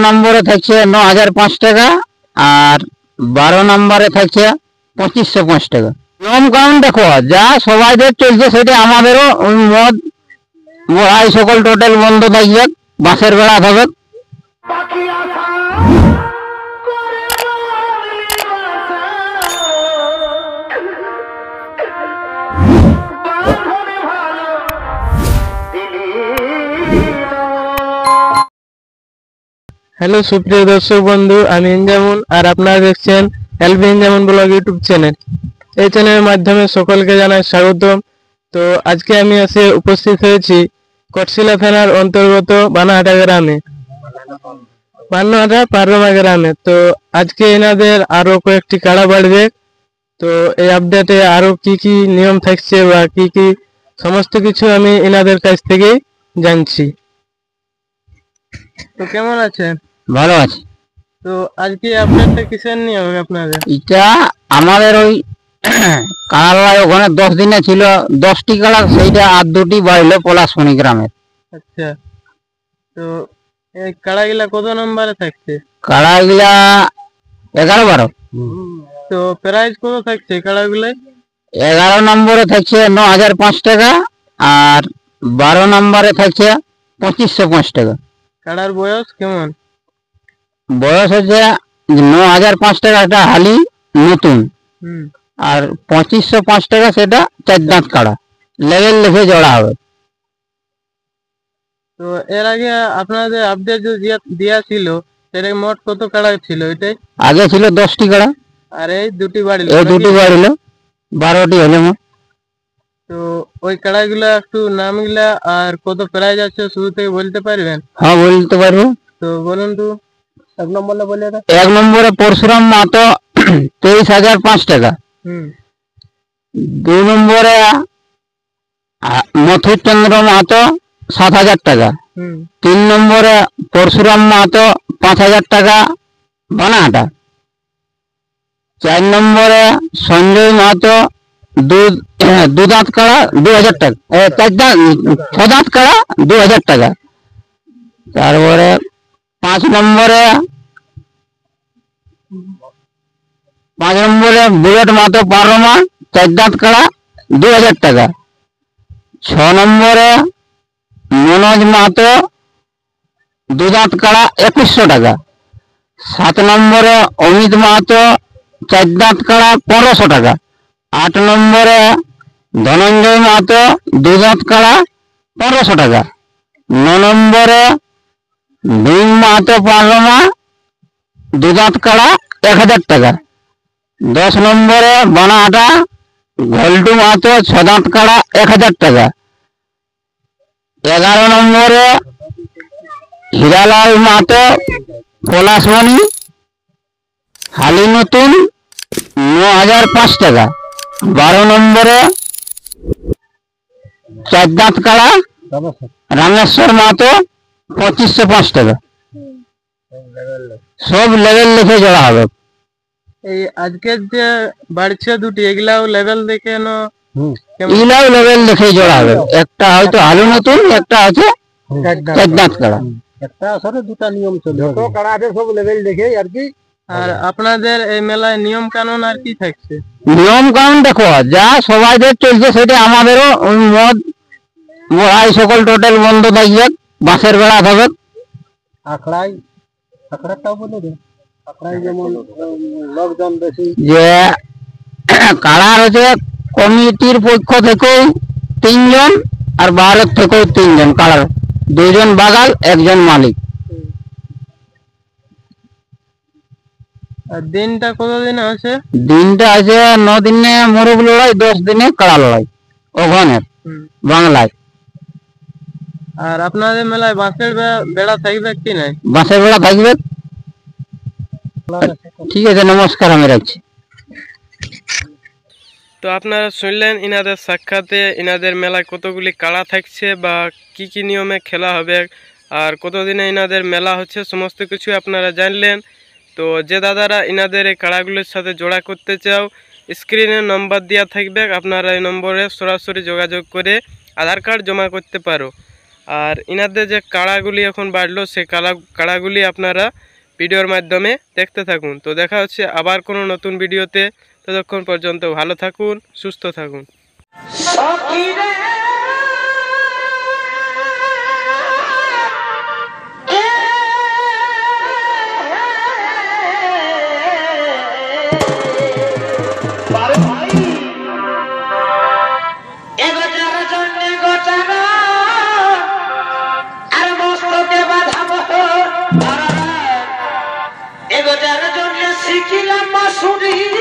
নম্বরে থাকছে 9,005 টাকা, আর 12 নম্বরে থাকছে 2,505 টাকা। নিয়ম কানুন দেখো, যা সবাইদের চলছে সেটা আমাদেরও মদ মহাই সকল টোটাল বন্ধ থাকবে, বাসের বেড়া থাকবে। হ্যালো সুপ্রিয় দর্শক বন্ধু, আমি ইনজামুন আর আপনারা দেখছেন এলবি ইনজামুন ব্লগ ইউটিউব চ্যানেল। এই চ্যানেলের মাধ্যমে সকলকে জানাই স্বাগতম। তো আজকে আমি এসে উপস্থিত হয়েছি কটশিলা থানার অন্তর্গত বানাহাটা গ্রামে, বানাহাটা পাররমা গ্রামে। তো আজকে এনাদের আরো কয়েকটি কাড়া বাড়বে। তো এই আপডেটে আরো কি কি নিয়ম থাকছে বা কি কি সমস্ত কিছু আমি এনাদের কাছ থেকেই জানছি। তো কেমন আছেন? ভালো আছে। তো আজকে আপডেটটা কিসের নিয়ে হবে আপনাদের? এটা আমাদের ওই কাড়ালয় ওখানে 10 দিনে ছিল 10টি কাড়া, সেইটা আর 2টি বাড়লো পলাশমণি গ্রামের। আচ্ছা, তো এই কাড়াগুলা কত নম্বরে থাকছে? কাড়াগুলা 11-12। তো প্রাইস কত থাকছে কাড়াগুলাই? 11 নম্বরে থাকছে 9,005 টাকা, আর 12 নম্বরে থাকছে 2,505 টাকা। কাড়ার বয়স কেমন? বয়স হচ্ছে 9,005 টাকা একটা হালি নতুন, আর 2,505 টাকা সেটা 4 দাঁত কাড়া, লেভেল লিখে জোড়া হবে। তো এর আগে আপনাদের আপডেট যে দেয়া ছিল সেটা মোট কত কাড়া ছিল? এটাই আগে ছিল 10টি কাড়া, আর এই দুটি বাড়িল, এই 2টি বাড়িলো 12টি হলো মোট। তো ওই কাড়াগুলা একটু নামগুলা আর কত প্রাইস আছে শুরু থেকে বলতে পারবেন? হ্যাঁ বলতে পারবো। তো বলুন তো। 1 নম্বরে পরশুরাম মাহাতো 23,005 টাকা। 2 নম্বরে মথুরচন্দ্র মাহাতো 7,000 টাকা। 3 নম্বরে পরশুরাম মাহাতো 5,000 টাকা বানাহাটা। 4 নম্বরে সঞ্জয় মাহাতো দু দাঁত কাড়া 2,000 টাকা, 6 দাঁত কাড়া 2,000 টাকা। তারপরে 5 নম্বরে বুলেট মাহাতো পাররমা 4 দাঁত কাড়া 2,000 টাকা। 6 নম্বরে মনোজ মাহাতো 2 দাঁত কাড়া 2,100 টাকা। 7 নম্বরে অমিত মাহাতো 4 দাঁত কাড়া 1,500 টাকা। 8 নম্বরে ধনঞ্জয় মাহাতো 2 দাঁত কাড়া 1,500 টাকা। 9 নম্বরে ভীম মাহাতো পাররমা 2 দাঁত কাড়া 1,000 টাকা। 10 নম্বরে বানাহাটা ঘল্টু মাহাতো 6 দাঁত কাড়া 1,000 টাকা। 11 নম্বরে হীরালাল মাহাতো পলাশমণি হালি নতুন 9,005 টাকা। 12 নম্বরে 4 দাঁত কাড়া রামেশ্বর মাহাতো 2,505 টাকা। সব লেভেল লিখে জোড়া হবে। এই আজকের যে বাড়ছে দুটি এগুলাও লেভেল দেখে এগুলাও লেভেল লিখে জোড়া হবে। একটা হয়তো আলু নতুন, একটা আছে 4 দাঁত কাড়া। একটা আসলে দুটা নিয়ম চলে, যত কাড়া আছে সব লেভেল দেখে আর কি। আর আপনাদের এই মেলায় নিয়ম কানুন আর কি থাকছে? নিয়ম কানুন দেখো, যা সবাইদের চলছে সেটা আমাদেরও মদ মহাই সকল টোটাল বন্ধ থাকবে, বাসের বেড়া থাকবে। আখড়াটাও বলে দেন, আখড়ায় যেমন লোকজন বেশি। যে কাড়ার হচ্ছে কমিটির পক্ষ থেকেও 3 জন আর বাইরের থেকেও 3 জন কাড়ার, 2 জন বাগাল 1 জন মালিক। আর দিনটা কত দিনে আছে? দিনটা আছে 9 দিনে মোরগ লড়াই, 10 দিনে কাড়া লড়াই ওখানের বাংলায়। আর আপনাদের মেলায় বাঁশের বেড়া থাকবে কি নাই? বাঁশের বেড়া থাকবে। ঠিক আছে, নমস্কার, আমি রাখছি। তো আপনারা শুনলেন ইনাদের সাক্ষাতে ইনাদের মেলায় কতগুলি কাড়া থাকছে বা কি কি নিয়মে খেলা হবে আর কতদিনে ইনাদের মেলা হচ্ছে, সমস্ত কিছু আপনারা জানলেন। তো যে দাদারা ইনাদের এই কাড়াগুলির সাথে জোড়া করতে চাও, স্ক্রিনে নম্বর দেওয়া থাকবে, আপনারা এই নম্বরে সরাসরি যোগাযোগ করে আধার কার্ড জমা করতে পারো। আর ইনাদের যে কাড়াগুলি এখন বাড়লো সে কাড়াগুলি আপনারা ভিডিওর মাধ্যমে দেখতে থাকুন। তো দেখা হচ্ছে আবার কোনো নতুন ভিডিওতে। ততক্ষণ পর্যন্ত ভালো থাকুন, সুস্থ থাকুন। শিখিলাম মা শুনি